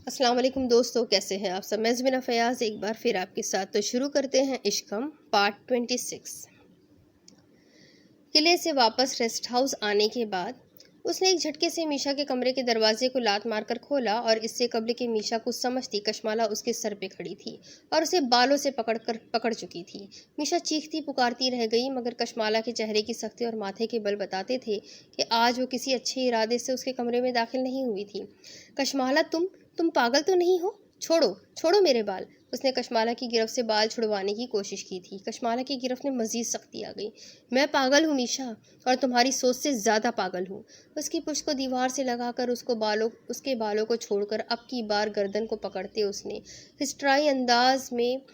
السلام علیکم دوستو، کیسے ہیں آپ سب؟ میں زمینہ فیاض ایک بار پھر آپ کے ساتھ تو شروع کرتے ہیں عشقم پارٹ 26۔ قلعے سے واپس ریسٹ ہاؤس آنے کے بعد اس نے ایک جھٹکے سے میشا کے کمرے کے دروازے کو لات مار کر کھولا، اور اس سے قبل کہ میشا کچھ سمجھتی کشمالہ اس کے سر پہ کھڑی تھی اور اسے بالوں سے پکڑ چکی تھی۔ میشا چیختی پکارتی رہ گئی، مگر کشمالہ کے چہرے کی سختی اور ماتھے کے بل بتاتے تھے کہ آج وہ کسی اچھے ارادے سے اس کے کمرے میں داخل نہیں ہوئی تھی۔ کشمالہ، تم پاگل تو نہیں ہو؟ چھوڑو میرے بال۔ اس نے کشمالہ کی گرفت سے بال چھڑوانے کی کوشش کی تھی۔ کشمالہ کی گرفت میں مزید سختی آ گئی۔ میں پاگل ہوں میشا، اور تمہاری سوچ سے زیادہ پاگل ہوں۔ اس کی پشت کو دیوار سے لگا کر اس کے بالوں کو چھوڑ کر اب کی بار گردن کو پکڑتے اس نے ہسٹرائی انداز میں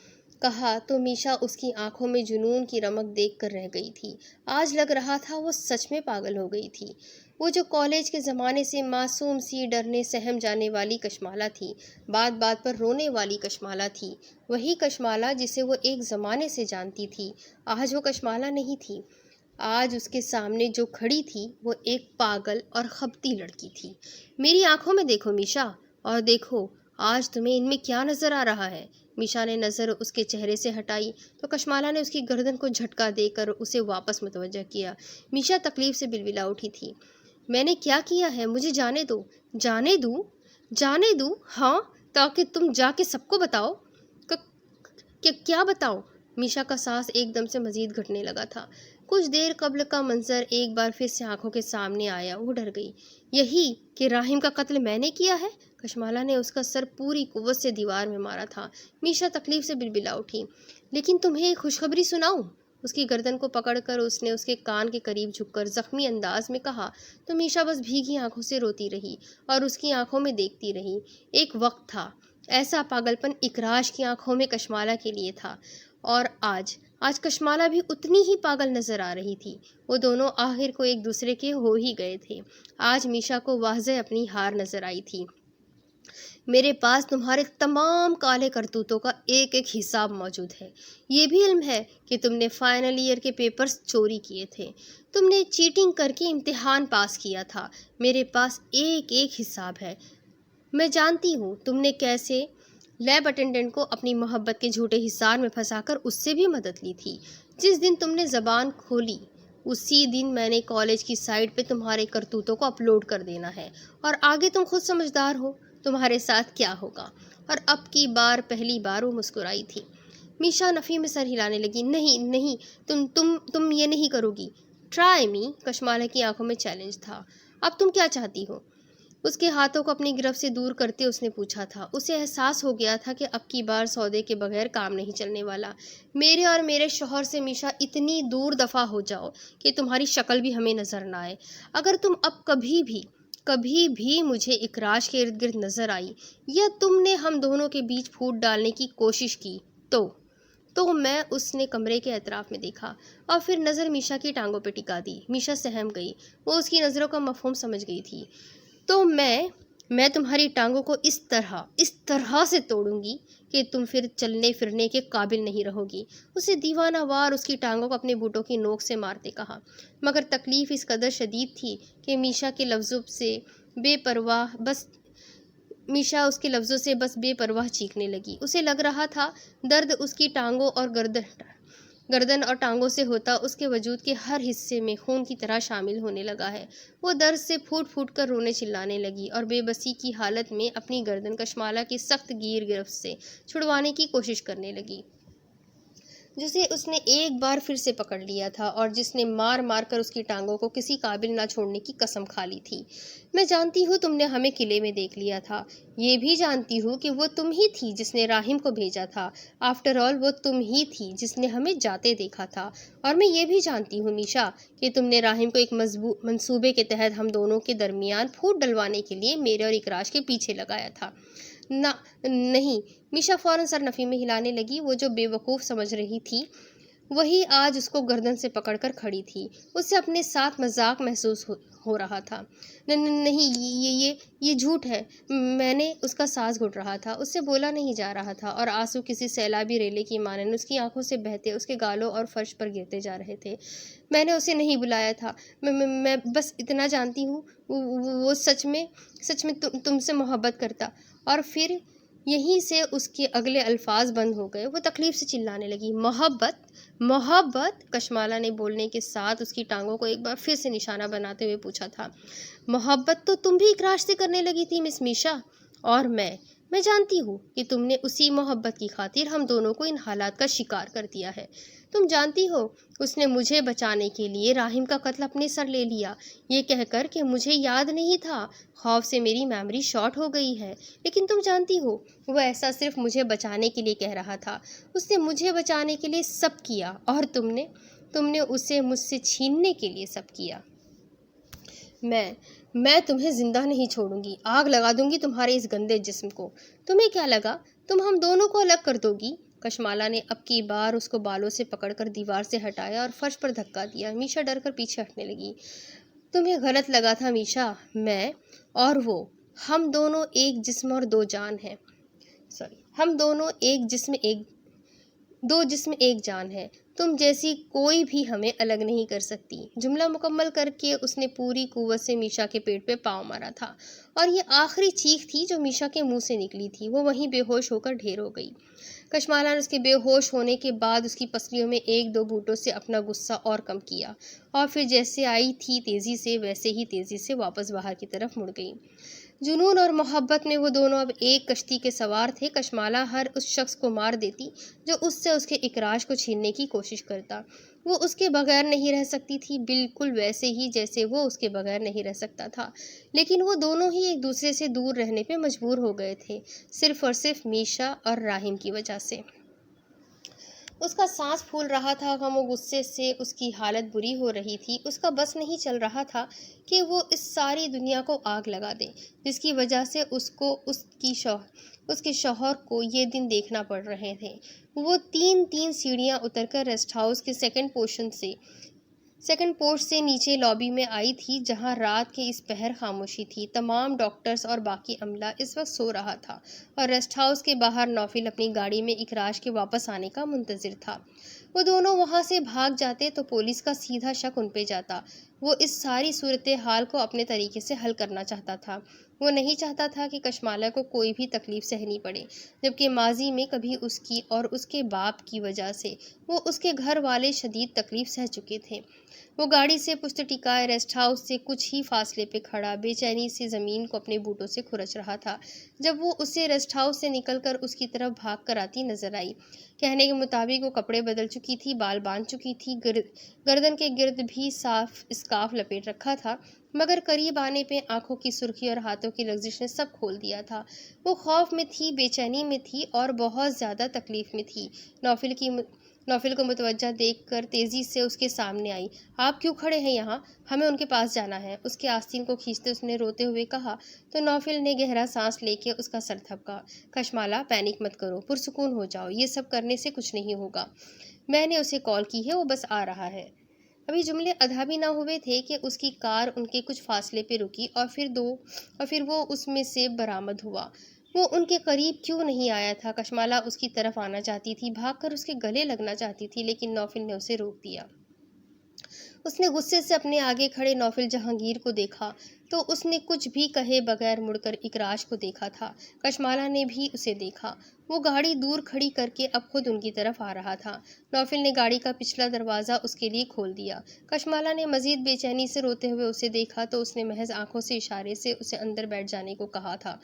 کہا تو میشا اس کی آنکھوں میں جنون کی رمق دیکھ کر رہ گئی تھی۔ آج لگ رہا تھا وہ سچ میں پاگل ہو گئی تھی۔ وہ جو کالج کے زمانے سے معصوم سی ڈرنے سہم جانے والی کشمالہ تھی، بات بات پر رونے والی کشمالہ تھی، وہی کشمالہ جسے وہ ایک زمانے سے جانتی تھی، آج وہ کشمالہ نہیں تھی۔ آج اس کے سامنے جو کھڑی تھی وہ ایک پاگل اور خبتی لڑکی تھی۔ میری آنکھوں میں دیکھو میشا، اور دیکھو آج تمہیں ان میں کیا نظر آ رہا ہے۔ میشا نے نظر اس کے چہرے سے ہٹائی تو کشمالہ نے اس کی گردن کو جھٹکا دے کر اسے واپس متوجہ کیا۔ میشا تکلیف سے بلبلا اٹھی تھی۔ میں نے کیا کیا ہے؟ مجھے جانے دو۔ جانے دوں؟ ہاں، تاکہ تم جا کے سب کو بتاؤ۔ کیا بتاؤ؟ میشا کا سانس ایک دم سے مزید گھٹنے لگا تھا۔ کچھ دیر قبل کا منظر ایک بار پھر سے آنکھوں کے سامنے آیا۔ وہ ڈر گئی۔ یہی کہ راہیم کا قتل میں نے کیا ہے؟ کشمالہ نے اس کا سر پوری قوت سے دیوار میں مارا تھا۔ میشا تکلیف سے بلبلا اٹھی۔ لیکن تمہیں ایک خوشخبری سناؤں؟ اس کی گردن کو پکڑ کر اس نے اس کے کان کے قریب جھک کر زخمی انداز میں کہا تو میشا بس بھیگی آنکھوں سے روتی رہی اور اس کی آنکھوں میں دیکھتی رہی۔ ایک وقت تھا ایسا پاگل پن اکراش کی آنکھوں میں کشمالہ کے لیے تھا، اور آج کشمالہ بھی اتنی ہی پاگل نظر آ رہی تھی۔ وہ دونوں آخر کو ایک دوسرے کے ہو ہی گئے تھے۔ آج میشا کو واضح اپنی ہار نظر آئی تھی۔ میرے پاس تمہارے تمام کالے کرتوتوں کا ایک ایک حساب موجود ہے۔ یہ بھی علم ہے کہ تم نے فائنل ایئر کے پیپرز چوری کیے تھے، تم نے چیٹنگ کر کے امتحان پاس کیا تھا۔ میرے پاس ایک ایک حساب ہے۔ میں جانتی ہوں تم نے کیسے لیب اٹینڈنٹ کو اپنی محبت کے جھوٹے حصار میں پھنسا کر اس سے بھی مدد لی تھی۔ جس دن تم نے زبان کھولی اسی دن میں نے کالج کی سائٹ پہ تمہارے کرتوتوں کو اپلوڈ کر دینا ہے، اور آگے تم خود سمجھدار ہو تمہارے ساتھ کیا ہوگا۔ اور اب کی بار پہلی بار وہ مسکرائی تھی۔ میشا نفی میں سر ہلانے لگی۔ نہیں، تم یہ نہیں کرو گی۔ ٹرائی می۔ کشمالہ کی آنکھوں میں چیلنج تھا۔ اب تم کیا چاہتی ہو؟ اس کے ہاتھوں کو اپنی گرفت سے دور کرتے اس نے پوچھا تھا۔ اسے احساس ہو گیا تھا کہ اب کی بار سودے کے بغیر کام نہیں چلنے والا۔ میرے اور میرے شوہر سے میشا اتنی دور دفع ہو جاؤ کہ تمہاری شکل بھی ہمیں نظر نہ آئے۔ اگر تم اب کبھی بھی مجھے اکراش کے ارد گرد نظر آئی، یا تم نے ہم دونوں کے بیچ پھوٹ ڈالنے کی کوشش کی تو میں اس نے کمرے کے اطراف میں دیکھا اور پھر نظر میشا کی ٹانگوں پہ ٹکا دی۔ میشا سہم گئی۔ وہ اس کی نظروں کا مفہوم سمجھ گئی تھی۔ تو میں تمہاری ٹانگوں کو اس طرح سے توڑوں گی کہ تم پھر چلنے پھرنے کے قابل نہیں رہو گی۔ اسے دیوانہ وار اس کی ٹانگوں کو اپنے بوٹوں کی نوک سے مارتے کہا، مگر تکلیف اس قدر شدید تھی کہ میشا اس کے لفظوں سے بس بے پرواہ چیخنے لگی۔ اسے لگ رہا تھا درد اس کی ٹانگوں اور گردن اور ٹانگوں سے ہوتا اس کے وجود کے ہر حصے میں خون کی طرح شامل ہونے لگا ہے۔ وہ درد سے پھوٹ کر رونے چلانے لگی اور بے بسی کی حالت میں اپنی گردن کشمالہ کی سخت گیر گرفت سے چھڑوانے کی کوشش کرنے لگی، جسے اس نے ایک بار پھر سے پکڑ لیا تھا اور جس نے مار کر اس کی ٹانگوں کو کسی قابل نہ چھوڑنے کی قسم کھا لی تھی۔ میں جانتی ہوں تم نے ہمیں قلعے میں دیکھ لیا تھا۔ یہ بھی جانتی ہوں کہ وہ تم ہی تھی جس نے راہیم کو بھیجا تھا۔ آفٹر آل وہ تم ہی تھی جس نے ہمیں جاتے دیکھا تھا۔ اور میں یہ بھی جانتی ہوں میشا کہ تم نے راہیم کو ایک منصوبے کے تحت ہم دونوں کے درمیان پھوٹ ڈلوانے کے لیے میرے اور اکراش کے پیچھے لگایا تھا۔ نہیں، میشا فوراً سر نفی میں ہلانے لگی۔ وہ جو بے وقوف سمجھ رہی تھی وہی آج اس کو گردن سے پکڑ کر کھڑی تھی۔ اسے اپنے ساتھ مذاق محسوس ہو رہا تھا۔ نہیں، یہ جھوٹ ہے۔ میں نے اس کا سانس گھٹ رہا تھا، اس سے بولا نہیں جا رہا تھا، اور آنسو کسی سیلابی ریلے کی مانند اس کی آنکھوں سے بہتے اس کے گالوں اور فرش پر گرتے جا رہے تھے۔ میں نے اسے نہیں بلایا تھا، میں بس اتنا جانتی ہوں وہ سچ میں تم سے محبت کرتا۔ اور پھر یہیں سے اس کے اگلے الفاظ بند ہو گئے۔ وہ تکلیف سے چلانے لگی۔ محبت! کشمالہ نے بولنے کے ساتھ اس کی ٹانگوں کو ایک بار پھر سے نشانہ بناتے ہوئے پوچھا تھا۔ محبت تو تم بھی اقرار سے کرنے لگی تھی مس میشا، اور میں جانتی ہوں کہ تم نے اسی محبت کی خاطر ہم دونوں کو ان حالات کا شکار کر دیا ہے۔ تم جانتی ہو اس نے مجھے بچانے کے لیے راہم کا قتل اپنے سر لے لیا، یہ کہہ کر کہ مجھے یاد نہیں تھا، خوف سے میری میموری شارٹ ہو گئی ہے۔ لیکن تم جانتی ہو وہ ایسا صرف مجھے بچانے کے لیے کہہ رہا تھا۔ اس نے مجھے بچانے کے لیے سب کیا، اور تم نے اسے مجھ سے چھیننے کے لیے سب کیا۔ میں تمہیں زندہ نہیں چھوڑوں گی، آگ لگا دوں گی تمہارے اس گندے جسم کو۔ تمہیں کیا لگا تم ہم دونوں کو الگ کر دو گی؟ کشمالہ نے اب کی بار اس کو بالوں سے پکڑ کر دیوار سے ہٹایا اور فرش پر دھکا دیا۔ میشا ڈر کر پیچھے ہٹنے لگی۔ تمہیں غلط لگا تھا میشا، میں اور وہ، ہم دونوں ایک جسم اور دو جان ہیں۔ ہم دونوں دو جسم ایک جان ہے، تم جیسی کوئی بھی ہمیں الگ نہیں کر سکتی۔ جملہ مکمل کر کے اس نے پوری قوت سے میشا کے پیٹ پہ پاؤں مارا تھا، اور یہ آخری چیخ تھی جو میشا کے منہ سے نکلی تھی۔ وہ وہیں بے ہوش ہو کر ڈھیر ہو گئی۔ کشمالہ نے اس کے بے ہوش ہونے کے بعد اس کی پسلیوں میں ایک دو بوٹوں سے اپنا غصہ اور کم کیا، اور پھر جیسے آئی تھی تیزی سے ویسے ہی تیزی سے واپس باہر کی طرف مڑ گئی۔ جنون اور محبت میں وہ دونوں اب ایک کشتی کے سوار تھے۔ کشمالہ ہر اس شخص کو مار دیتی جو اس سے اس کے اقراج کو چھیننے کی کوشش کرتا۔ وہ اس کے بغیر نہیں رہ سکتی تھی، بالکل ویسے ہی جیسے وہ اس کے بغیر نہیں رہ سکتا تھا، لیکن وہ دونوں ہی ایک دوسرے سے دور رہنے پہ مجبور ہو گئے تھے، صرف اور صرف میشا اور راہم کی وجہ سے۔ اس کا سانس پھول رہا تھا، غم و غصے سے اس کی حالت بری ہو رہی تھی۔ اس کا بس نہیں چل رہا تھا کہ وہ اس ساری دنیا کو آگ لگا دے جس کی وجہ سے اس کو اس کے شوہر کو یہ دن دیکھنا پڑ رہے تھے۔ وہ تین سیڑھیاں اتر کر ریسٹ ہاؤس کے سیکنڈ پورش سے نیچے لابی میں آئی تھی، جہاں رات کے اس پہر خاموشی تھی۔ تمام ڈاکٹرز اور باقی عملہ اس وقت سو رہا تھا، اور ریسٹ ہاؤس کے باہر نوفل اپنی گاڑی میں اقراج کے واپس آنے کا منتظر تھا۔ وہ دونوں وہاں سے بھاگ جاتے تو پولیس کا سیدھا شک ان پہ جاتا۔ وہ اس ساری صورتحال کو اپنے طریقے سے حل کرنا چاہتا تھا۔ وہ نہیں چاہتا تھا کہ کشمالہ کو کوئی بھی تکلیف سہنی پڑے، جبکہ ماضی میں کبھی اس کی اور اس کے باپ کی وجہ سے وہ اس کے گھر والے شدید تکلیف سہ چکے تھے۔ وہ گاڑی سے پشت ٹکائے ریسٹ ہاؤس سے کچھ ہی فاصلے پہ کھڑا بے چینی سے زمین کو اپنے بوٹوں سے کھرچ رہا تھا جب وہ اسے ریسٹ ہاؤس سے نکل کر اس کی طرف بھاگ کر آتی نظر آئی۔ کہنے کے مطابق وہ کپڑے بدل چکی تھی، بال باندھ چکی تھی، گردن کے گرد بھی صاف اسکارف لپیٹ رکھا تھا، مگر قریب آنے پہ آنکھوں کی سرخی اور ہاتھوں کی لغزش نے سب کھول دیا تھا۔ وہ خوف میں تھی، بے چینی میں تھی، اور بہت زیادہ تکلیف میں تھی۔ نوفل کو متوجہ دیکھ کر تیزی سے اس کے سامنے آئی۔ آپ کیوں کھڑے ہیں یہاں؟ ہمیں ان کے پاس جانا ہے، اس کے آستین کو کھینچتے اس نے روتے ہوئے کہا، تو نوفل نے گہرا سانس لے کے اس کا سر تھپکا۔ کشمالہ، پینک مت کرو، پرسکون ہو جاؤ، یہ سب کرنے سے کچھ نہیں ہوگا۔ میں نے اسے کال کی ہے، وہ بس آ رہا ہے۔ ابھی جملے ادھا بھی نہ ہوئے تھے کہ اس کی کار ان کے کچھ فاصلے پہ رکی، اور پھر وہ اس میں سے برآمد ہوا۔ وہ ان کے قریب کیوں نہیں آیا تھا؟ کشمالہ اس کی طرف آنا چاہتی تھی، بھاگ کر اس کے گلے لگنا چاہتی تھی، لیکن نوفل نے اسے روک دیا۔ اس نے غصے سے اپنے آگے کھڑے نوفل جہانگیر کو دیکھا تو اس نے کچھ بھی کہے بغیر مڑ کر اقراج کو دیکھا تھا۔ کشمالہ نے بھی اسے دیکھا۔ وہ گاڑی دور کھڑی کر کے اب خود ان کی طرف آ رہا تھا۔ نوفل نے گاڑی کا پچھلا دروازہ اس کے لیے کھول دیا۔ کشمالہ نے مزید بے چینی سے روتے ہوئے اسے دیکھا تو اس نے محض آنکھوں سے اشارے سے اسے اندر بیٹھ جانے کو کہا تھا۔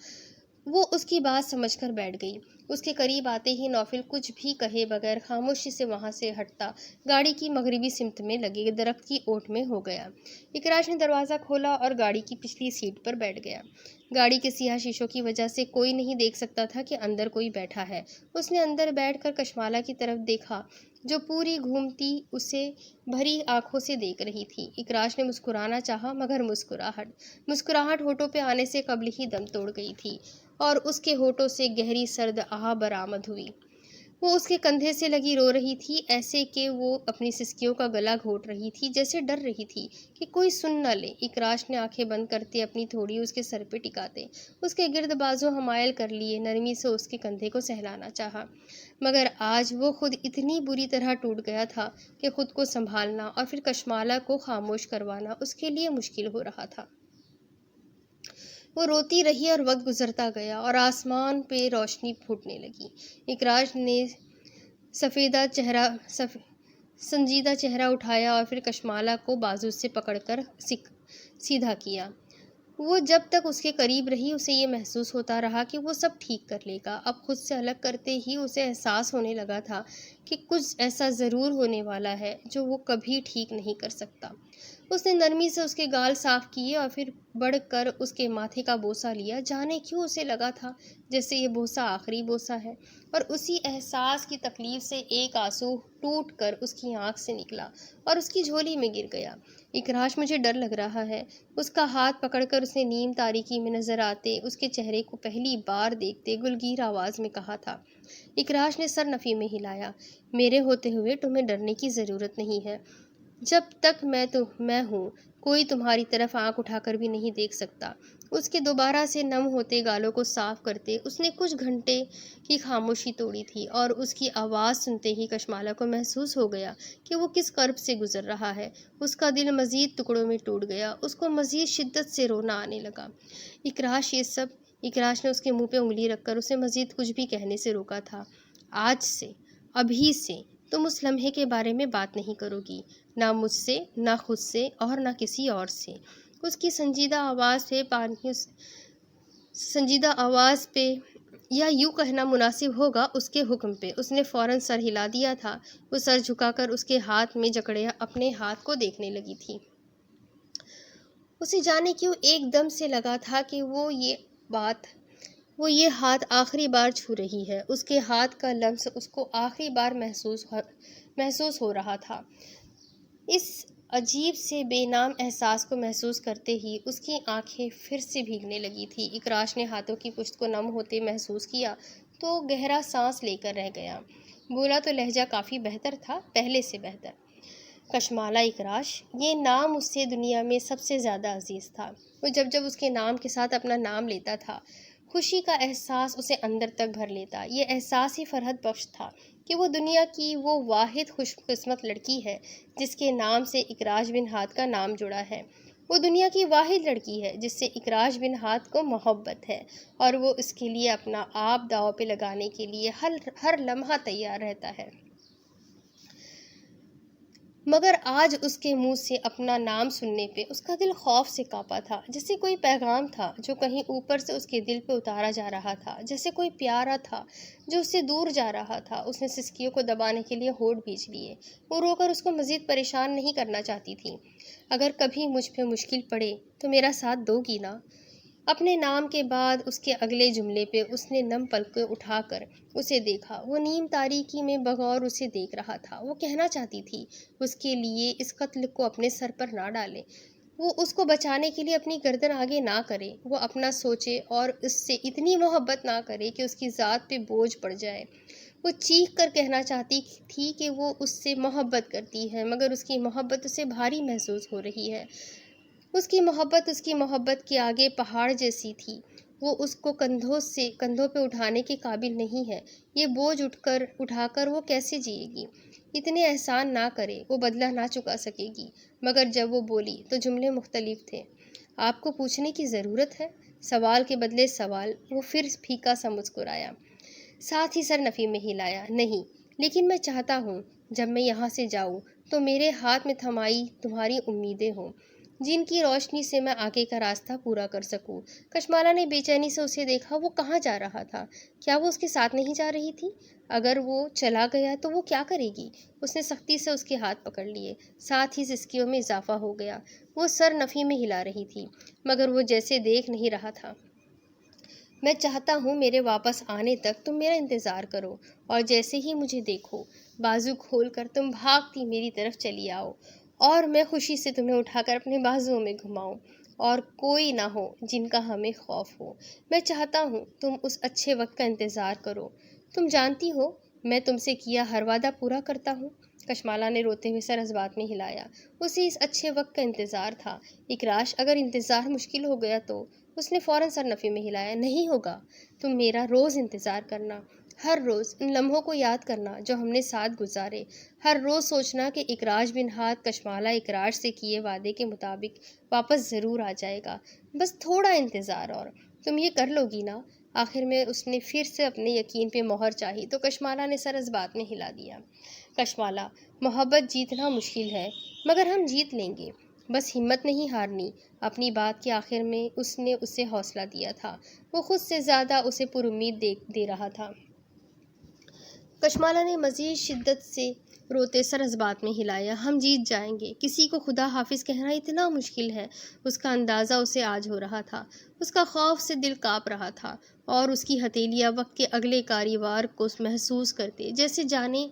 وہ اس کی بات سمجھ کر بیٹھ گئی۔ اس کے قریب آتے ہی نوفل کچھ بھی کہے بغیر خاموشی سے وہاں سے ہٹتا گاڑی کی مغربی سمت میں لگے درخت کی اوٹ میں ہو گیا۔ اقراج نے دروازہ کھولا اور گاڑی کی پچھلی سیٹ پر بیٹھ گیا۔ گاڑی کے سیاہ شیشوں کی وجہ سے کوئی نہیں دیکھ سکتا تھا کہ اندر کوئی بیٹھا ہے۔ اس نے اندر بیٹھ کر کشمالہ کی طرف دیکھا جو پوری گھومتی اسے بھری آنکھوں سے دیکھ رہی تھی۔ اقراج نے مسکرانا چاہا، مگر مسکراہٹ ہونٹوں پہ آنے سے قبل ہی دم توڑ گئی تھی، اور اس کے ہونٹوں سے گہری سرد آہ برآمد ہوئی۔ وہ اس کے کندھے سے لگی رو رہی تھی، ایسے کہ وہ اپنی سسکیوں کا گلا گھونٹ رہی تھی، جیسے ڈر رہی تھی کہ کوئی سن نہ لے۔ اکراش نے آنکھیں بند کرتے اپنی تھوڑی اس کے سر پہ ٹکاتے اس کے گرد بازو حمائل کر لیے، نرمی سے اس کے کندھے کو سہلانا چاہا، مگر آج وہ خود اتنی بری طرح ٹوٹ گیا تھا کہ خود کو سنبھالنا اور پھر کشمالہ کو خاموش کروانا اس کے لیے مشکل ہو رہا تھا۔ وہ روتی رہی اور وقت گزرتا گیا اور آسمان پہ روشنی پھوٹنے لگی۔ اکراش نے سنجیدہ چہرہ اٹھایا اور پھر کشمالہ کو بازو سے پکڑ کر سیدھا کیا۔ وہ جب تک اس کے قریب رہی اسے یہ محسوس ہوتا رہا کہ وہ سب ٹھیک کر لے گا۔ اب خود سے الگ کرتے ہی اسے احساس ہونے لگا تھا کہ کچھ ایسا ضرور ہونے والا ہے جو وہ کبھی ٹھیک نہیں کر سکتا۔ اس نے نرمی سے اس کے گال صاف کیے اور پھر بڑھ کر اس کے ماتھے کا بوسہ لیا۔ جانے کیوں اسے لگا تھا جیسے یہ بوسہ آخری بوسہ ہے، اور اسی احساس کی تکلیف سے ایک آنسو ٹوٹ کر اس کی آنکھ سے نکلا اور اس کی جھولی میں گر گیا۔ اکراش، مجھے ڈر لگ رہا ہے، اس کا ہاتھ پکڑ کر اس نے نیم تاریکی میں نظر آتے اس کے چہرے کو پہلی بار دیکھتے گلگیر آواز میں کہا تھا۔ اکراش نے سر نفی میں ہلایا۔ میرے ہوتے ہوئے تمہیں ڈرنے کی ضرورت نہیں ہے۔ جب تک میں ہوں کوئی تمہاری طرف آنکھ اٹھا کر بھی نہیں دیکھ سکتا۔ اس کے دوبارہ سے نم ہوتے گالوں کو صاف کرتے اس نے کچھ گھنٹے کی خاموشی توڑی تھی، اور اس کی آواز سنتے ہی کشمالہ کو محسوس ہو گیا کہ وہ کس کرب سے گزر رہا ہے۔ اس کا دل مزید ٹکڑوں میں ٹوٹ گیا، اس کو مزید شدت سے رونا آنے لگا۔ اکراش نے اس کے منہ پہ انگلی رکھ کر اسے مزید کچھ بھی کہنے سے روکا تھا۔ آج سے، ابھی سے تم اس لمحے کے بارے میں بات نہیں کرو گی، نہ مجھ سے، نہ خود سے، اور نہ کسی اور سے۔ اس کی سنجیدہ آواز پہ، یا یوں کہنا مناسب ہوگا اس کے حکم پہ، اس نے فوراً سر ہلا دیا تھا۔ وہ سر جھکا کر اس کے ہاتھ میں جکڑے اپنے ہاتھ کو دیکھنے لگی تھی۔ اسے جانے کیوں ایک دم سے لگا تھا کہ وہ یہ ہاتھ آخری بار چھو رہی ہے۔ اس کے ہاتھ کا لمس اس کو آخری بار محسوس ہو رہا تھا۔ اس عجیب سے بے نام احساس کو محسوس کرتے ہی اس کی آنکھیں پھر سے بھیگنے لگی تھی۔ اکراش نے ہاتھوں کی پشت کو نم ہوتے محسوس کیا تو گہرا سانس لے کر رہ گیا۔ بولا تو لہجہ کافی بہتر تھا، پہلے سے بہتر۔ کشمالہ اکراش، یہ نام اس سے دنیا میں سب سے زیادہ عزیز تھا۔ وہ جب اس کے نام کے ساتھ اپنا نام لیتا تھا، خوشی کا احساس اسے اندر تک بھر لیتا۔ یہ احساس ہی فرحت بخش تھا کہ وہ دنیا کی وہ واحد خوش قسمت لڑکی ہے جس کے نام سے اکراش بن ہاد کا نام جڑا ہے۔ وہ دنیا کی واحد لڑکی ہے جس سے اکراش بن ہاد کو محبت ہے، اور وہ اس کے لیے اپنا آپ داؤ پہ لگانے کے لیے ہر لمحہ تیار رہتا ہے۔ مگر آج اس کے منہ سے اپنا نام سننے پہ اس کا دل خوف سے کانپا تھا، جیسے کوئی پیغام تھا جو کہیں اوپر سے اس کے دل پہ اتارا جا رہا تھا، جیسے کوئی پیارا تھا جو اس سے دور جا رہا تھا۔ اس نے سسکیوں کو دبانے کے لیے ہونٹ بھیج لیے۔ وہ رو کر اس کو مزید پریشان نہیں کرنا چاہتی تھی۔ اگر کبھی مجھ پہ مشکل پڑے تو میرا ساتھ دو گی نا؟ اپنے نام کے بعد اس کے اگلے جملے پہ اس نے نم پلکیں اٹھا کر اسے دیکھا۔ وہ نیم تاریکی میں بغور اسے دیکھ رہا تھا۔ وہ کہنا چاہتی تھی اس کے لیے اس قتل کو اپنے سر پر نہ ڈالے، وہ اس کو بچانے کے لیے اپنی گردن آگے نہ کرے، وہ اپنا سوچے اور اس سے اتنی محبت نہ کرے کہ اس کی ذات پہ بوجھ پڑ جائے۔ وہ چیخ کر کہنا چاہتی تھی کہ وہ اس سے محبت کرتی ہے، مگر اس کی محبت اسے بھاری محسوس ہو رہی ہے۔ اس کی محبت کے آگے پہاڑ جیسی تھی۔ وہ اس کو کندھوں پہ اٹھانے کے قابل نہیں ہے۔ یہ بوجھ اٹھا کر وہ کیسے جیے گی؟ اتنے احسان نہ کرے، وہ بدلہ نہ چکا سکے گی۔ مگر جب وہ بولی تو جملے مختلف تھے۔ آپ کو پوچھنے کی ضرورت ہے؟ سوال کے بدلے سوال۔ وہ پھر پھیکا سا مسکرایا، ساتھ ہی سر نفی میں ہلایا۔ نہیں، لیکن میں چاہتا ہوں جب میں یہاں سے جاؤں تو میرے ہاتھ میں تھمائی تمہاری امیدیں ہوں، جن کی روشنی سے میں آگے کا راستہ پورا کر سکوں۔ کشمالہ نے بے چینی سے اسے دیکھا۔ وہ کہاں جا رہا تھا؟ کیا وہ اس کے ساتھ نہیں جا رہی تھی؟ اگر وہ چلا گیا تو وہ کیا کرے گی؟ اس نے سختی سے اس کے ہاتھ پکڑ لیے، ساتھ ہی سسکیوں میں اضافہ ہو گیا۔ وہ سر نفی میں ہلا رہی تھی، مگر وہ جیسے دیکھ نہیں رہا تھا۔ میں چاہتا ہوں میرے واپس آنے تک تم میرا انتظار کرو، اور جیسے ہی مجھے دیکھو بازو کھول کر تم بھاگتی میری طرف چلی آؤ، اور میں خوشی سے تمہیں اٹھا کر اپنے بازوؤں میں گھماؤں، اور کوئی نہ ہو جن کا ہمیں خوف ہو۔ میں چاہتا ہوں تم اس اچھے وقت کا انتظار کرو۔ تم جانتی ہو میں تم سے کیا ہر وعدہ پورا کرتا ہوں۔ کشمالہ نے روتے ہوئے سر اس بات میں ہلایا۔ اسے اس اچھے وقت کا انتظار تھا۔ اکراش، اگر انتظار مشکل ہو گیا تو؟ اس نے فوراً سر نفی میں ہلایا۔ نہیں ہوگا، تم میرا روز انتظار کرنا، ہر روز ان لمحوں کو یاد کرنا جو ہم نے ساتھ گزارے، ہر روز سوچنا کہ اکراش بن ہاتھ کشمالہ اکراش سے کیے وعدے کے مطابق واپس ضرور آ جائے گا۔ بس تھوڑا انتظار اور تم یہ کر لو گی نا؟ آخر میں اس نے پھر سے اپنے یقین پہ مہر چاہی تو کشمالہ نے سر اس بات میں ہلا دیا۔ کشمالہ، محبت جیتنا مشکل ہے مگر ہم جیت لیں گے، بس ہمت نہیں ہارنی۔ اپنی بات کے آخر میں اس نے اسے حوصلہ دیا تھا۔ وہ خود سے زیادہ اسے پر امید دے رہا تھا۔ کشمالہ نے مزید شدت سے روتے سر اس بات میں ہلایا۔ ہم جیت جائیں گے۔ کسی کو خدا حافظ کہنا اتنا مشکل ہے؟ اس کا اندازہ اسے آج ہو رہا تھا۔ اس کا خوف سے دل کانپ رہا تھا اور اس کی ہتھیلیاں وقت کے اگلے کاریوار کو محسوس کرتے جیسے جانے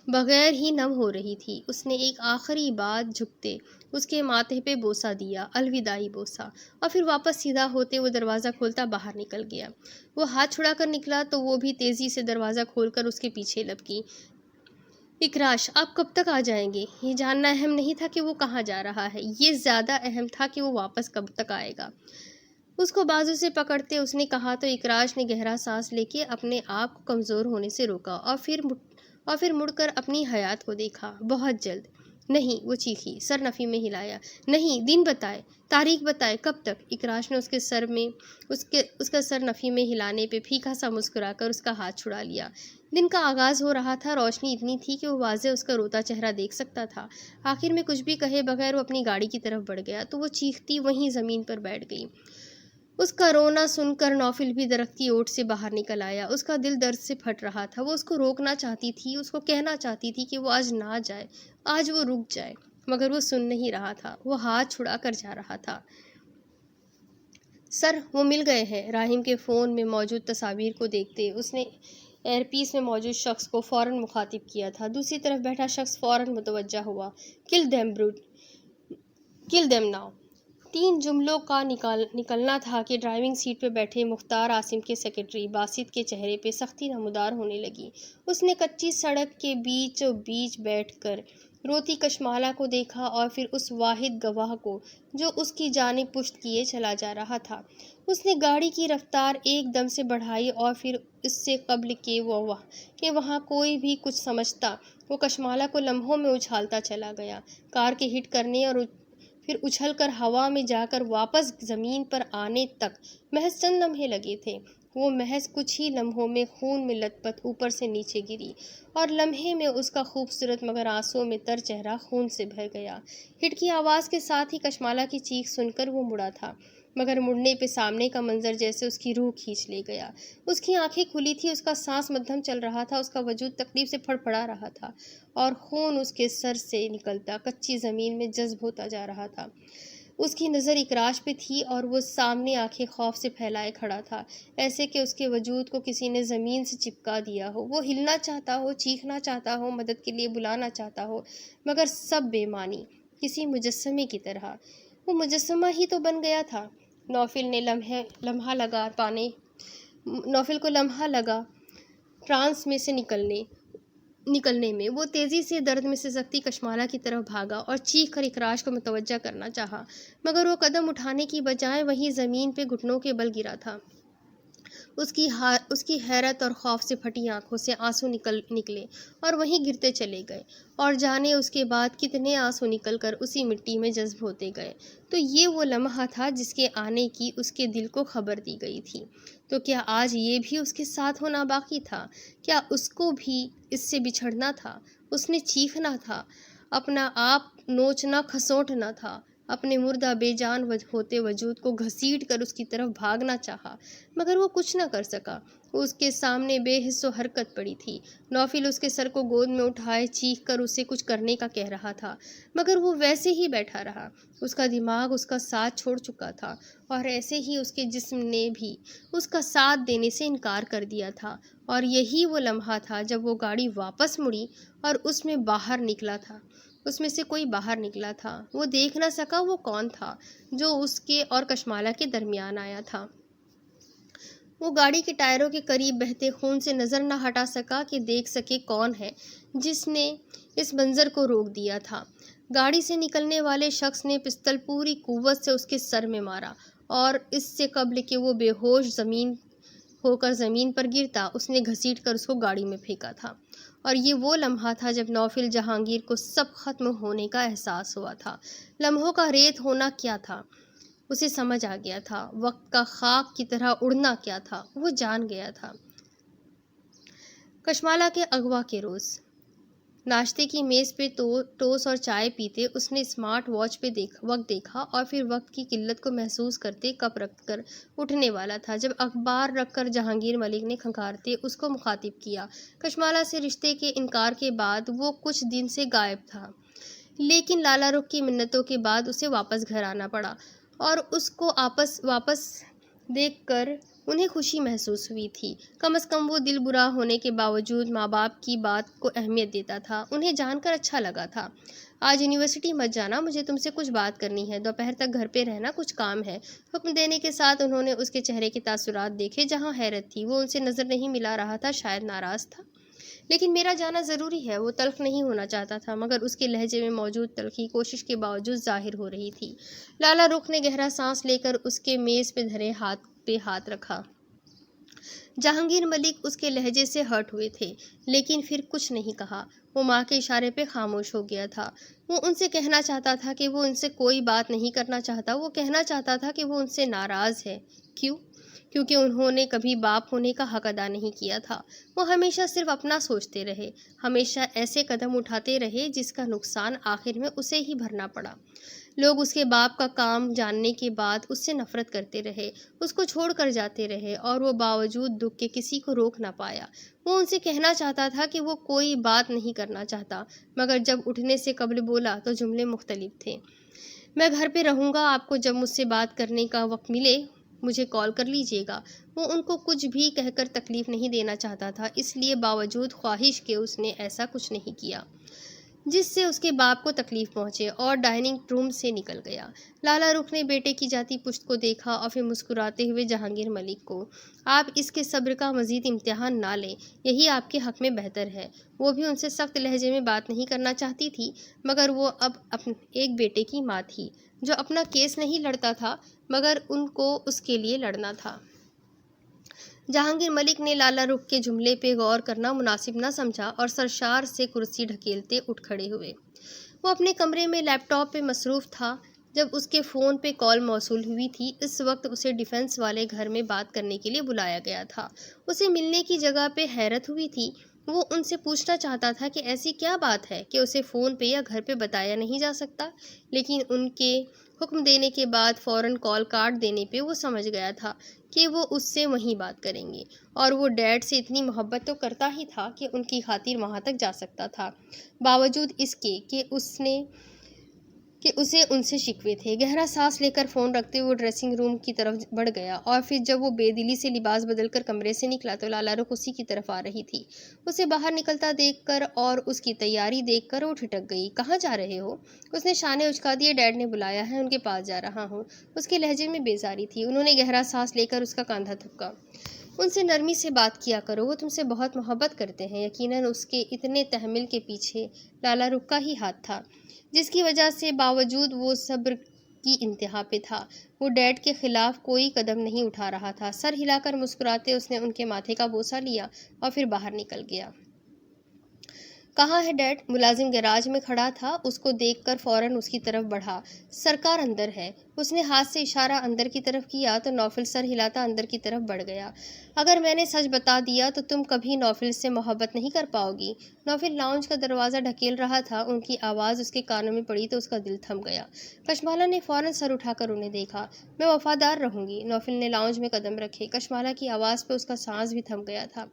بغیر ہی نم ہو رہی تھی۔ اس نے ایک آخری بات جھکتے اس کے ماتھے پہ بوسہ دیا، الوداعی بوسہ، اور پھر واپس سیدھا ہوتے وہ دروازہ کھولتا باہر نکل گیا۔ وہ ہاتھ چھڑا کر نکلا تو وہ بھی تیزی سے دروازہ کھول کر اس کے پیچھے لپکی۔ اکراش، آپ کب تک آ جائیں گے؟ یہ جاننا اہم نہیں تھا کہ وہ کہاں جا رہا ہے، یہ زیادہ اہم تھا کہ وہ واپس کب تک آئے گا۔ اس کو بازو سے پکڑتے اس نے کہا تو اکراش نے گہرا سانس لے کے اپنے آپ کو کمزور ہونے سے روکا اور پھر مڑ کر اپنی حیات کو دیکھا۔ بہت جلد؟ نہیں، وہ چیخی، سر نفی میں ہلایا۔ نہیں، دن بتائے، تاریخ بتائے، کب تک؟ اکراش نے اس کا سر نفی میں ہلانے پہ پھیکا سا مسکرا کر اس کا ہاتھ چھڑا لیا۔ دن کا آغاز ہو رہا تھا، روشنی اتنی تھی کہ وہ واضح اس کا روتا چہرہ دیکھ سکتا تھا۔ آخر میں کچھ بھی کہے بغیر وہ اپنی گاڑی کی طرف بڑھ گیا تو وہ چیختی وہیں زمین پر بیٹھ گئی۔ اس کا رونا سن کر نوفل بھی درخت کی اوٹ سے باہر نکل آیا۔ اس کا دل درد سے پھٹ رہا تھا۔ وہ اس کو روکنا چاہتی تھی، اس کو کہنا چاہتی تھی کہ وہ آج نہ جائے، آج وہ رک جائے، مگر وہ سن نہیں رہا تھا۔ وہ ہاتھ چھڑا کر جا رہا تھا۔ سر، وہ مل گئے ہیں۔ راہیم کے فون میں موجود تصاویر کو دیکھتے اس نے ایئر پیس میں موجود شخص کو فوراً مخاطب کیا تھا۔ دوسری طرف بیٹھا شخص فوراً متوجہ ہوا۔ کل دیم بروٹ، کل دیم ناؤ۔ 3 جملوں کا نکلنا تھا کہ ڈرائیونگ سیٹ پہ بیٹھے مختار عاصم کے سیکرٹری باسط کے چہرے پہ سختی نمودار ہونے لگی۔ اس نے کچی سڑک کے بیچوں بیچ بیٹھ کر روتی کشمالہ کو دیکھا اور پھر اس واحد گواہ کو جو اس کی جانب پشت کیے چلا جا رہا تھا۔ اس نے گاڑی کی رفتار ایک دم سے بڑھائی اور پھر اس سے قبل کہ وہاں کوئی بھی کچھ سمجھتا وہ کشمالہ کو لمحوں میں اچھالتا چلا گیا۔ کار کے ہٹ کرنے اور پھر اچھل کر ہوا میں جا کر واپس زمین پر آنے تک محض چند لمحے لگے تھے۔ وہ محض کچھ ہی لمحوں میں خون میں لت پت اوپر سے نیچے گری اور لمحے میں اس کا خوبصورت مگر آنسوؤں میں تر چہرہ خون سے بھر گیا۔ ہٹ کی آواز کے ساتھ ہی کشمالہ کی چیخ سن کر وہ مڑا تھا، مگر مڑنے پہ سامنے کا منظر جیسے اس کی روح کھینچ لے گیا۔ اس کی آنکھیں کھلی تھی، اس کا سانس مدھم چل رہا تھا، اس کا وجود تکلیف سے پھڑپڑا رہا تھا اور خون اس کے سر سے نکلتا کچی زمین میں جذب ہوتا جا رہا تھا۔ اس کی نظر اکراش پہ تھی اور وہ سامنے آنکھیں خوف سے پھیلائے کھڑا تھا، ایسے کہ اس کے وجود کو کسی نے زمین سے چپکا دیا ہو۔ وہ ہلنا چاہتا ہو، چیخنا چاہتا ہو، مدد کے لیے بلانا چاہتا ہو، مگر سب بے معنی، کسی مجسمے کی طرح۔ وہ مجسمہ ہی تو بن گیا تھا۔ نوفل کو لمحہ لگا ٹرانس میں سے نکلنے میں۔ وہ تیزی سے درد میں سسکتی کشمالہ کی طرف بھاگا اور چیخ کر اکراش کو متوجہ کرنا چاہا، مگر وہ قدم اٹھانے کی بجائے وہیں زمین پہ گھٹنوں کے بل گرا تھا۔ اس کی حیرت اور خوف سے پھٹی آنکھوں سے آنسو نکلے اور وہیں گرتے چلے گئے، اور جانے اس کے بعد کتنے آنسو نکل کر اسی مٹی میں جذب ہوتے گئے۔ تو یہ وہ لمحہ تھا جس کے آنے کی اس کے دل کو خبر دی گئی تھی۔ تو کیا آج یہ بھی اس کے ساتھ ہونا باقی تھا؟ کیا اس کو بھی اس سے بچھڑنا تھا؟ اس نے چیخنا تھا، اپنا آپ نوچنا کھسوٹنا تھا، اپنے مردہ بے جان ہوتے وجود کو گھسیٹ کر اس کی طرف بھاگنا چاہا، مگر وہ کچھ نہ کر سکا۔ وہ اس کے سامنے بے حس و حرکت پڑی تھی۔ نوفل اس کے سر کو گود میں اٹھائے چیخ کر اسے کچھ کرنے کا کہہ رہا تھا، مگر وہ ویسے ہی بیٹھا رہا۔ اس کا دماغ اس کا ساتھ چھوڑ چکا تھا اور ایسے ہی اس کے جسم نے بھی اس کا ساتھ دینے سے انکار کر دیا تھا۔ اور یہی وہ لمحہ تھا جب وہ گاڑی واپس مڑی اور اس میں سے کوئی باہر نکلا تھا۔ وہ دیکھ نہ سکا وہ کون تھا جو اس کے اور کشمالہ کے درمیان آیا تھا۔ وہ گاڑی کے ٹائروں کے قریب بہتے خون سے نظر نہ ہٹا سکا کہ دیکھ سکے کون ہے جس نے اس منظر کو روک دیا تھا۔ گاڑی سے نکلنے والے شخص نے پستل پوری قوت سے اس کے سر میں مارا اور اس سے قبل کہ وہ بے ہوش ہو کر زمین پر گرتا، اس نے گھسیٹ کر اس کو گاڑی میں پھینکا تھا۔ اور یہ وہ لمحہ تھا جب نوفل جہانگیر کو سب ختم ہونے کا احساس ہوا تھا۔ لمحوں کا ریت ہونا کیا تھا اسے سمجھ آ گیا تھا، وقت کا خاک کی طرح اڑنا کیا تھا وہ جان گیا تھا۔ کشمالہ کے اغوا کے روز ناشتے کی میز پہ ٹوس اور چائے پیتے اس نے اسمارٹ واچ پہ وقت دیکھا اور پھر وقت کی قلت کو محسوس کرتے کپ رکھ کر اٹھنے والا تھا جب اخبار رکھ کر جہانگیر ملک نے کھنکھارتے اس کو مخاطب کیا۔ کشمالہ سے رشتے کے انکار کے بعد وہ کچھ دن سے غائب تھا، لیکن لالا رخ کی منتوں کے بعد اسے واپس گھر آنا پڑا اور اس کو واپس دیکھ کر انہیں خوشی محسوس ہوئی تھی۔ کم از کم وہ دل برا ہونے کے باوجود ماں باپ کی بات کو اہمیت دیتا تھا۔ انہیں جان کر اچھا لگا تھا۔ آج یونیورسٹی مت جانا، مجھے تم سے کچھ بات کرنی ہے، دوپہر تک گھر پہ رہنا، کچھ کام ہے۔ حکم دینے کے ساتھ انہوں نے اس کے چہرے کے تاثرات دیکھے جہاں حیرت تھی۔ وہ ان سے نظر نہیں ملا رہا تھا، شاید ناراض تھا۔ لیکن میرا جانا ضروری ہے، وہ تلخ نہیں ہونا چاہتا تھا، مگر اس کے لہجے میں موجود تلخی کوشش کے باوجود ظاہر ہو رہی تھی۔ لالا رخ نے گہرا سانس لے کر اس کے میز پہ دھرے ہاتھ پہ ہاتھ رکھا۔ جہانگیر ملک اس کے لہجے سے ہرٹ ہوئے تھے، لیکن پھر کچھ نہیں کہا۔ وہ ماں کے اشارے پہ خاموش ہو گیا تھا۔ وہ ان سے کہنا چاہتا تھا کہ وہ ان سے کوئی بات نہیں کرنا چاہتا۔ وہ کہنا چاہتا تھا کہ وہ ان سے ناراض ہے۔ کیوں؟ کیونکہ انہوں نے کبھی باپ ہونے کا حق ادا نہیں کیا تھا۔ وہ ہمیشہ صرف اپنا سوچتے رہے، ہمیشہ ایسے قدم اٹھاتے رہے جس کا نقصان آخر میں اسے ہی بھرنا پڑا۔ لوگ اس کے باپ کا کام جاننے کے بعد اس سے نفرت کرتے رہے، اس کو چھوڑ کر جاتے رہے اور وہ باوجود دکھ کے کسی کو روک نہ پایا۔ وہ ان سے کہنا چاہتا تھا کہ وہ کوئی بات نہیں کرنا چاہتا، مگر جب اٹھنے سے قبل بولا تو جملے مختلف تھے۔ میں گھر پہ رہوں گا، آپ کو جب مجھ سے بات کرنے کا وقت ملے مجھے کال کر لیجیے گا۔ وہ ان کو کچھ بھی کہہ کر تکلیف نہیں دینا چاہتا تھا، اس لیے باوجود خواہش کے اس نے ایسا کچھ نہیں کیا جس سے اس کے باپ کو تکلیف پہنچے، اور ڈائننگ روم سے نکل گیا۔ لالا رخ نے بیٹے کی جاتی پشت کو دیکھا اور پھر مسکراتے ہوئے جہانگیر ملک کو، آپ اس کے صبر کا مزید امتحان نہ لیں، یہی آپ کے حق میں بہتر ہے۔ وہ بھی ان سے سخت لہجے میں بات نہیں کرنا چاہتی تھی، مگر وہ اب ایک بیٹے کی ماں تھی جو اپنا کیس نہیں لڑتا تھا، مگر ان کو اس کے لیے لڑنا تھا۔ جہانگیر ملک نے لالا رخ کے جملے پہ غور کرنا مناسب نہ سمجھا اور سرشار سے کرسی ڈھکیلتے اٹھ کھڑے ہوئے۔ وہ اپنے کمرے میں لیپ ٹاپ پہ مصروف تھا جب اس کے فون پہ کال موصول ہوئی تھی۔ اس وقت اسے ڈیفنس والے گھر میں بات کرنے کے لیے بلایا گیا تھا۔ اسے ملنے کی جگہ پہ حیرت ہوئی تھی۔ وہ ان سے پوچھنا چاہتا تھا کہ ایسی کیا بات ہے کہ اسے فون پہ یا گھر پہ بتایا نہیں جا سکتا، لیکن ان کے حکم دینے کے بعد فوراً کال کاٹ دینے پہ وہ سمجھ گیا تھا کہ وہ اس سے وہیں بات کریں گے، اور وہ ڈیڈ سے اتنی محبت تو کرتا ہی تھا کہ ان کی خاطر وہاں تک جا سکتا تھا، باوجود اس کے کہ اسے ان سے شکوے تھے۔ گہرا سانس لے کر فون رکھتے ہوئے ڈریسنگ روم کی طرف بڑھ گیا، اور پھر جب وہ بے دلی سے لباس بدل کر کمرے سے نکلا تو لالا رخ اسی کی طرف آ رہی تھی۔ اسے باہر نکلتا دیکھ کر اور اس کی تیاری دیکھ کر وہ ٹھٹک گئی۔ کہاں جا رہے ہو؟ اس نے شانے اچکا دیے۔ ڈیڈ نے بلایا ہے، ان کے پاس جا رہا ہوں۔ اس کے لہجے میں بیزاری تھی۔ انہوں نے گہرا سانس لے کر اس کا کاندھا تھپکا۔ ان سے نرمی سے بات کیا کرو، وہ تم سے بہت محبت کرتے ہیں۔ یقیناً اس کے اتنے تحمل کے پیچھے لالا رخ کا ہی ہاتھ تھا، جس کی وجہ سے باوجود وہ صبر کی انتہا پہ تھا۔ وہ ڈیڈ کے خلاف کوئی قدم نہیں اٹھا رہا تھا۔ سر ہلا کر مسکراتے اس نے ان کے ماتھے کا بوسہ لیا اور پھر باہر نکل گیا۔ کہاں ہے ڈیڈ؟ ملازم گیراج میں کھڑا تھا، اس کو دیکھ کر فوراً اس کی طرف بڑھا۔ سرکار اندر ہے۔ اس نے ہاتھ سے اشارہ اندر کی طرف کیا تو نوفل سر ہلاتا اندر کی طرف بڑھ گیا۔ اگر میں نے سچ بتا دیا تو تم کبھی نوفل سے محبت نہیں کر پاؤ گی۔ نوفل لاؤنج کا دروازہ ڈھکیل رہا تھا۔ ان کی آواز اس کے کانوں میں پڑی تو اس کا دل تھم گیا۔ کشمالہ نے فوراً سر اٹھا کر انہیں دیکھا۔ میں وفادار رہوں گی۔ نوفل نے لاؤنج میں قدم رکھے۔ کشمالہ کی آواز پہ اس کا سانس بھی تھم گیا تھا۔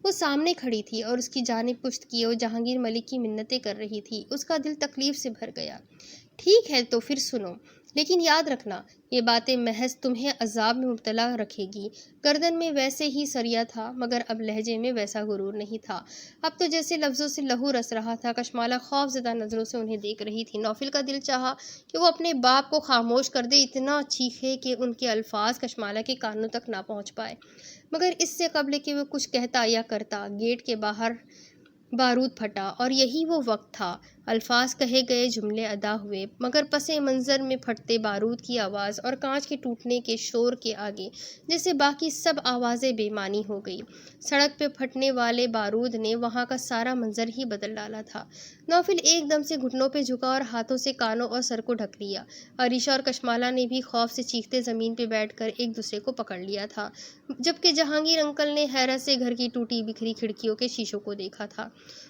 وہ سامنے کھڑی تھی اور اس کی جانب پشت کیے وہ جہانگیر ملک کی منتیں کر رہی تھی۔ اس کا دل تکلیف سے بھر گیا۔ ٹھیک ہے تو پھر سنو، لیکن یاد رکھنا یہ باتیں محض تمہیں عذاب میں مبتلا رکھے گی۔ گردن میں ویسے ہی سریا تھا مگر اب لہجے میں ویسا غرور نہیں تھا، اب تو جیسے لفظوں سے لہو رس رہا تھا۔ کشمالہ خوف زدہ نظروں سے انہیں دیکھ رہی تھی۔ نوفل کا دل چاہا کہ وہ اپنے باپ کو خاموش کر دے، اتنا چیخے کہ ان کے الفاظ کشمالہ کے کانوں تک نہ پہنچ پائے، مگر اس سے قبل کہ وہ کچھ کہتا یا کرتا گیٹ کے باہر بارود پھٹا، اور یہی وہ وقت تھا۔ الفاظ کہے گئے، جملے ادا ہوئے، مگر پس منظر میں پھٹتے بارود کی آواز اور کانچ کے ٹوٹنے کے شور کے آگے جیسے باقی سب آوازیں بے معنی ہو گئی۔ سڑک پہ پھٹنے والے بارود نے وہاں کا سارا منظر ہی بدل ڈالا تھا۔ نوفل ایک دم سے گھٹنوں پہ جھکا اور ہاتھوں سے کانوں اور سر کو ڈھک لیا۔ عریشہ اور کشمالہ نے بھی خوف سے چیختے زمین پہ بیٹھ کر ایک دوسرے کو پکڑ لیا تھا، جبکہ جہانگیر انکل نے حیرت سے گھر کی ٹوٹی بکھری کھڑکیوں کے شیشوں کو دیکھا تھا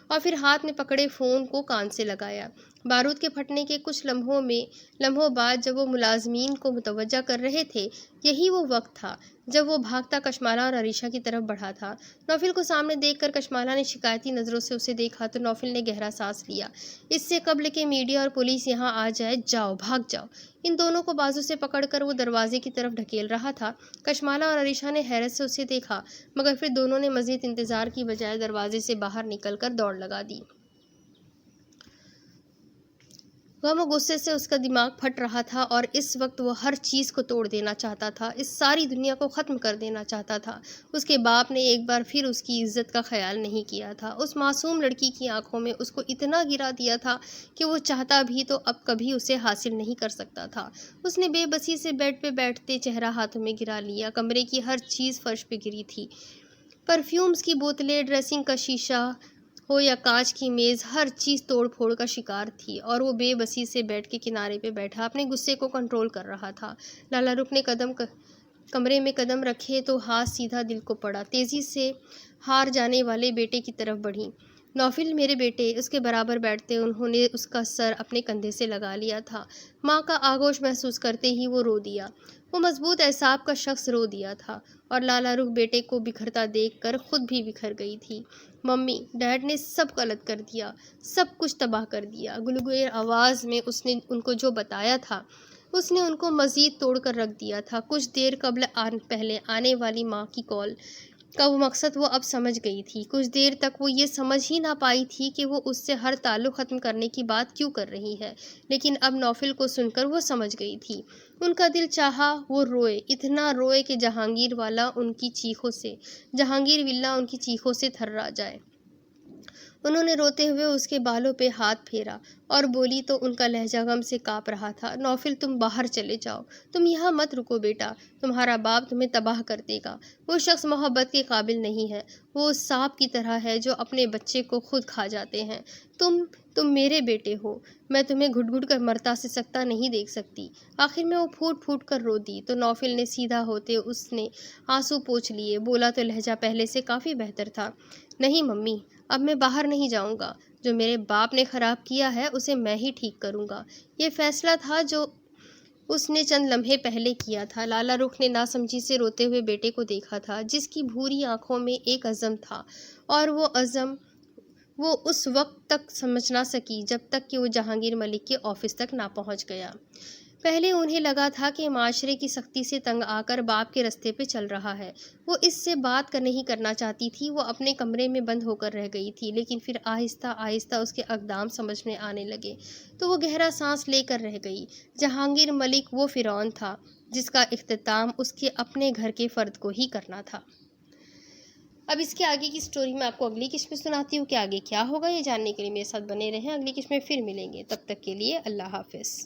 اور پھر ہاتھ میں پکڑے فون کو کان سے لگایا۔ بارود کے پھٹنے کے کچھ لمحوں بعد جب وہ ملازمین کو متوجہ کر رہے تھے، یہی وہ وقت تھا جب وہ بھاگتا کشمالہ اور عریشہ کی طرف بڑھا تھا۔ نوفل کو سامنے دیکھ کر کشمالہ نے شکایتی نظروں سے اسے دیکھا تو نوفل نے گہرا سانس لیا۔ اس سے قبل کہ میڈیا اور پولیس یہاں آ جائے، جاؤ، بھاگ جاؤ۔ ان دونوں کو بازو سے پکڑ کر وہ دروازے کی طرف ڈھکیل رہا تھا۔ کشمالہ اور عریشہ نے حیرت سے اسے دیکھا، مگر پھر دونوں نے مزید انتظار کی بجائے دروازے سے باہر نکل کر دوڑ لگا دی۔ غم و غصے سے اس کا دماغ پھٹ رہا تھا اور اس وقت وہ ہر چیز کو توڑ دینا چاہتا تھا، اس ساری دنیا کو ختم کر دینا چاہتا تھا۔ اس کے باپ نے ایک بار پھر اس کی عزت کا خیال نہیں کیا تھا، اس معصوم لڑکی کی آنکھوں میں اس کو اتنا گرا دیا تھا کہ وہ چاہتا بھی تو اب کبھی اسے حاصل نہیں کر سکتا تھا۔ اس نے بے بسی سے بیڈ پہ بیٹھتے چہرہ ہاتھوں میں گرا لیا۔ کمرے کی ہر چیز فرش پہ گری تھی، پرفیومز کی بوتلیں، ڈریسنگ کا شیشہ ہو یا کانچ کی میز، ہر چیز توڑ پھوڑ کا شکار تھی، اور وہ بے بسی سے بیڈ کے کنارے پہ بیٹھا اپنے غصے کو کنٹرول کر رہا تھا۔ لالا رخ نے کمرے میں قدم رکھے تو ہاتھ سیدھا دل کو پڑا، تیزی سے ہار جانے والے بیٹے کی طرف بڑھی۔ نوفل، میرے بیٹے۔ اس کے برابر بیٹھتے انہوں نے اس کا سر اپنے کندھے سے لگا لیا تھا۔ ماں کا آغوش محسوس کرتے ہی وہ رو دیا، وہ مضبوط اعصاب کا شخص رو دیا تھا، اور لالا رخ بیٹے کو بکھرتا دیکھ کر خود بھی بکھر گئی تھی۔ ممی، ڈیڈ نے سب غلط کر دیا، سب کچھ تباہ کر دیا۔ گلگیر آواز میں اس نے ان کو جو بتایا تھا، اس نے ان کو مزید توڑ کر رکھ دیا تھا۔ کچھ دیر پہلے آنے والی ماں کی کال کا وہ مقصد وہ اب سمجھ گئی تھی۔ کچھ دیر تک وہ یہ سمجھ ہی نہ پائی تھی کہ وہ اس سے ہر تعلق ختم کرنے کی بات کیوں کر رہی ہے، لیکن اب نوفل کو سن کر وہ سمجھ گئی تھی۔ ان کا دل چاہا وہ روئے، اتنا روئے کہ جہانگیر ولا ان کی چیخوں سے تھرا جائے۔ انہوں نے روتے ہوئے اس کے بالوں پہ ہاتھ پھیرا اور بولی تو ان کا لہجہ غم سے کانپ رہا تھا، نوفل، تم باہر چلے جاؤ، تم یہاں مت رکو بیٹا، تمہارا باپ تمہیں تباہ کر دے گا۔ وہ شخص محبت کے قابل نہیں ہے، وہ اس سانپ کی طرح ہے جو اپنے بچے کو خود کھا جاتے ہیں۔ تم میرے بیٹے ہو، میں تمہیں گھٹ گھٹ کر مرتا سے سکتا نہیں دیکھ سکتی۔ آخر میں وہ پھوٹ پھوٹ کر رو دی تو نوفل نے سیدھا ہوتے اس نے آنسو پوچھ لیے، بولا تو لہجہ پہلے سے کافی بہتر تھا، نہیں ممی، اب میں باہر نہیں جاؤں گا، جو میرے باپ نے خراب کیا ہے اسے میں ہی ٹھیک کروں گا۔ یہ فیصلہ تھا جو اس نے چند لمحے پہلے کیا تھا۔ لالا رخ نے ناسمجھی سے روتے ہوئے بیٹے کو دیکھا تھا، جس کی بھوری آنکھوں میں ایک عزم تھا، اور وہ عزم وہ اس وقت تک سمجھ نہ سکی جب تک کہ وہ جہانگیر ملک کے آفس تک نہ پہنچ گیا۔ پہلے انہیں لگا تھا کہ معاشرے کی سختی سے تنگ آ کر باپ کے رستے پہ چل رہا ہے، وہ اس سے بات نہیں کرنا چاہتی تھی، وہ اپنے کمرے میں بند ہو کر رہ گئی تھی، لیکن پھر آہستہ آہستہ اس کے اقدام سمجھ میں آنے لگے تو وہ گہرا سانس لے کر رہ گئی۔ جہانگیر ملک وہ فرعون تھا جس کا اختتام اس کے اپنے گھر کے فرد کو ہی کرنا تھا۔ اب اس کے آگے کی سٹوری میں آپ کو اگلی قسط میں سناتی ہوں کہ آگے کیا ہوگا، یہ جاننے کے لیے میرے ساتھ بنے رہیں۔ اگلی قسط میں پھر ملیں گے، تب تک کے لیے اللہ حافظ۔